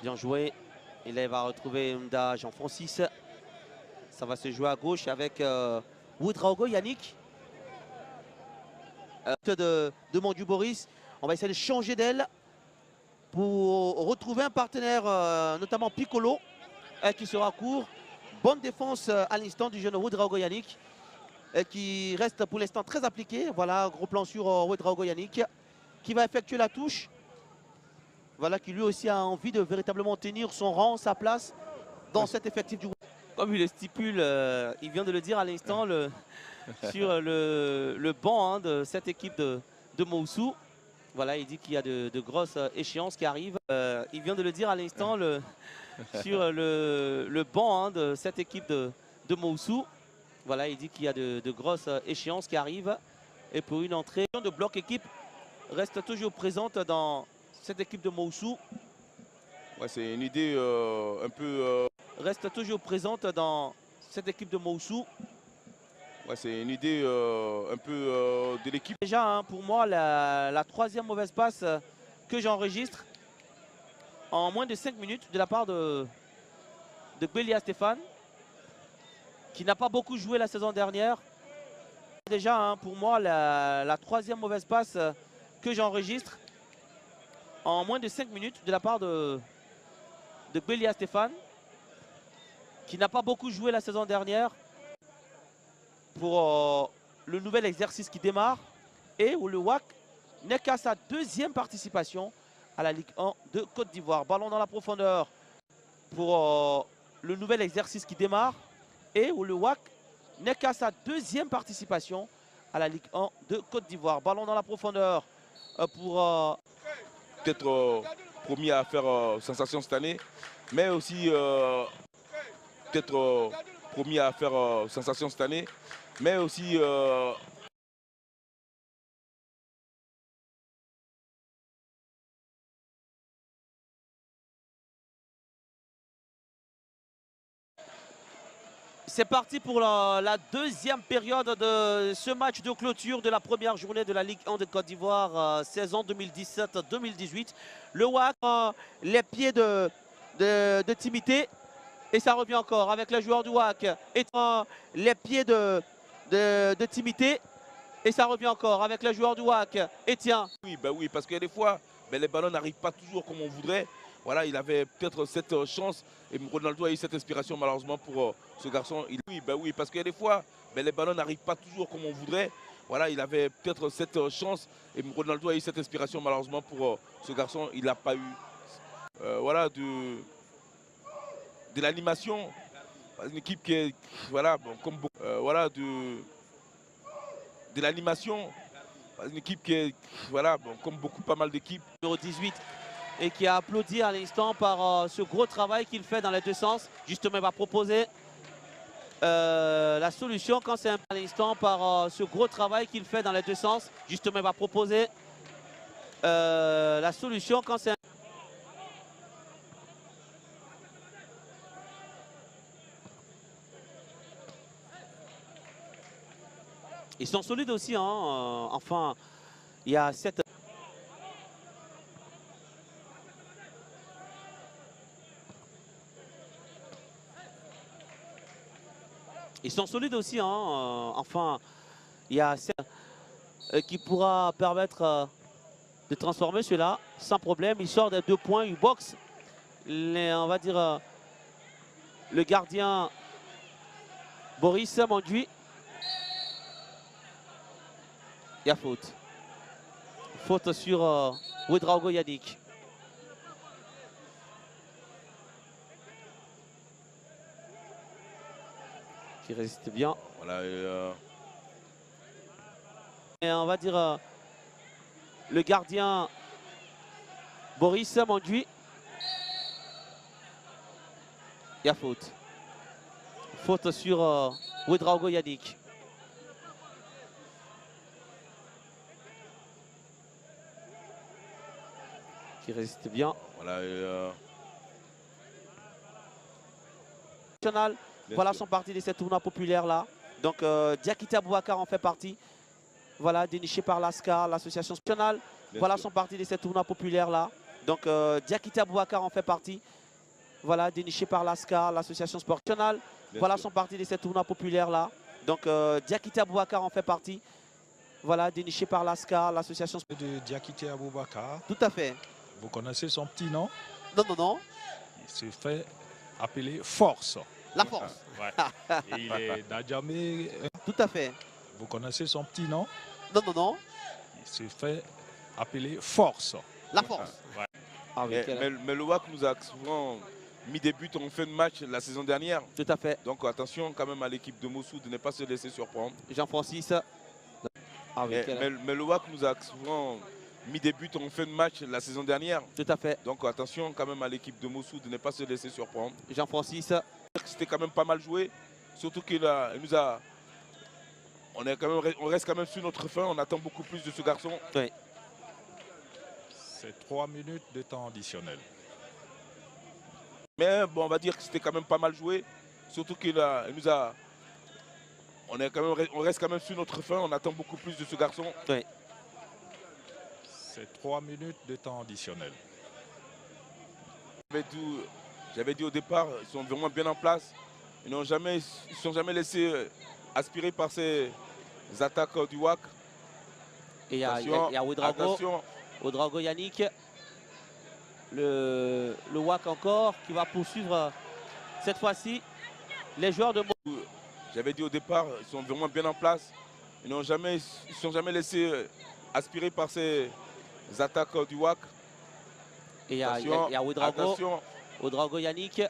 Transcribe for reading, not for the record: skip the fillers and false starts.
Bien joué. Et là, il va retrouver Mda Jean-Francis. Ça va se jouer à gauche avec Ouedraogo Yannick. De Mondu Boris. On va essayer de changer d'aile pour retrouver un partenaire, notamment Piccolo, qui sera court. Bonne défense à l'instant du jeune Ouedraogo Yannick, qui reste pour l'instant très appliqué. Voilà, gros plan sur Ouedraogo Yannick, qui va effectuer la touche. Voilà, qui lui aussi a envie de véritablement tenir son rang, sa place dans cet effectif du groupe. Comme il le stipule, il vient de le dire à l'instant, sur le banc de cette équipe de Moussou. Voilà, il dit qu'il y a de grosses échéances qui arrivent. Il vient de le dire à l'instant, sur le banc de cette équipe de Moussou. Voilà, il dit qu'il y a de grosses échéances qui arrivent. Et pour une entrée de bloc équipe reste toujours présente dans cette équipe de Moussou. Ouais, c'est une idée un peu... Reste toujours présente dans cette équipe de Moussou. Ouais, c'est une idée un peu de l'équipe. Déjà, hein, pour moi, la troisième mauvaise passe que j'enregistre en moins de 5 minutes de la part de Bélia Stéphane, qui n'a pas beaucoup joué la saison dernière. Déjà, hein, pour moi, la troisième mauvaise passe que j'enregistre en moins de 5 minutes de la part de Bélia Stéphane, qui n'a pas beaucoup joué la saison dernière, pour le nouvel exercice qui démarre, et où le WAC n'est qu'à sa deuxième participation à la Ligue 1 de Côte d'Ivoire. Ballon dans la profondeur pour le nouvel exercice qui démarre, et où le WAC n'est qu'à sa deuxième participation à la Ligue 1 de Côte d'Ivoire. Ballon dans la profondeur pour... Peut-être promis à faire sensation cette année, mais aussi peut-être promis à faire sensation cette année, mais aussi... C'est parti pour la deuxième période de ce match de clôture de la première journée de la Ligue 1 de Côte d'Ivoire, saison 2017-2018. Le WAC, les pieds de Timité, et ça revient encore avec les joueurs du WAC. Et les pieds de Timité, et ça revient encore avec les joueurs du WAC. Et tiens. Oui, ben oui, parce que des fois, les ballons n'arrivent pas toujours comme on voudrait. Voilà, il avait peut-être cette chance et Ronaldo a eu cette inspiration malheureusement pour ce garçon. Oui, ben oui, parce que des fois, les ballons n'arrivent pas toujours comme on voudrait. Voilà, il avait peut-être cette chance et Ronaldo a eu cette inspiration malheureusement pour ce garçon. Il n'a pas eu voilà, de l'animation. Une équipe qui est, voilà, bon, comme beaucoup, voilà, de l'animation. Une équipe qui est, voilà, bon, comme beaucoup, pas mal d'équipes. Numéro 18. Et qui a applaudi à l'instant par ce gros travail qu'il fait dans les deux sens. Justement, il va proposer la solution quand c'est à l'instant par ce gros travail qu'il fait dans les deux sens. Justement, il va proposer la solution quand c'est... Ils sont solides aussi, hein. Enfin, il y a cette... Ils sont solides aussi, hein. Enfin, il y a qui pourra permettre de transformer cela sans problème. Il sort des 2 points, il boxe. On va dire le gardien Boris Manduit. Il y a faute. Faute sur Ouedraogo Yannick. Qui résiste bien. Voilà, et on va dire le gardien Boris Manduit. Il y a faute. Faute sur Ouedraogo Yannick. Qui résiste bien. Voilà, voilà, sont partis de cette tournoi populaire là. Donc Diakité Aboubacar en fait partie. Voilà, déniché par l'ASCA, l'association nationale. Voilà, sont partis de cette tournoi populaire là. Donc Diakité Aboubacar en fait partie. Voilà, déniché par l'ASCA, l'association sportive nationale. Voilà, sont partis de ces tournois populaires là. Donc Diakité Aboubacar en fait partie. Voilà, déniché par l'ASCA, l'association sportive. De Diakité Aboubacar. Tout à fait. Vous connaissez son petit nom? Non, non, non. Il se fait appeler Force. La force. Ouais. Et il est d'Adjamé. Tout à fait. Vous connaissez son petit nom? Non, non, non. Il se fait appeler Force. La force. Ouais. Ah, oui, Mais le WAC nous a souvent mis des buts en fin de match la saison dernière. tout à fait. Donc attention quand même à l'équipe de Mossou de ne pas se laisser surprendre. Jean-Francis. Ah, oui, Mais le WAC nous a souvent mis des buts en fin de match la saison dernière. tout à fait. Donc attention quand même à l'équipe de Mossou de ne pas se laisser surprendre. Jean-Francis. C'était quand même pas mal joué. Surtout qu'il nous a... On reste quand même sur notre fin. On attend beaucoup plus de ce garçon. Oui. C'est 3 minutes de temps additionnel. Mais bon, on va dire que c'était quand même pas mal joué. Surtout qu'il nous a... On reste quand même sur notre fin. On attend beaucoup plus de ce garçon. Oui. C'est 3 minutes de temps additionnel. J'avais dit au départ, ils sont vraiment bien en place. Ils ne sont jamais laissés aspirer par ces attaques du WAC. Et il y a Ouedraogo. Attention. Ouedraogo Yannick. Le WAC encore qui va poursuivre cette fois-ci les joueurs de... J'avais dit au départ, ils sont vraiment bien en place. Ils ne sont jamais laissés aspirer par ces attaques du WAC. Et il y a Ouedraogo. Attention. Ouedraogo Yannick.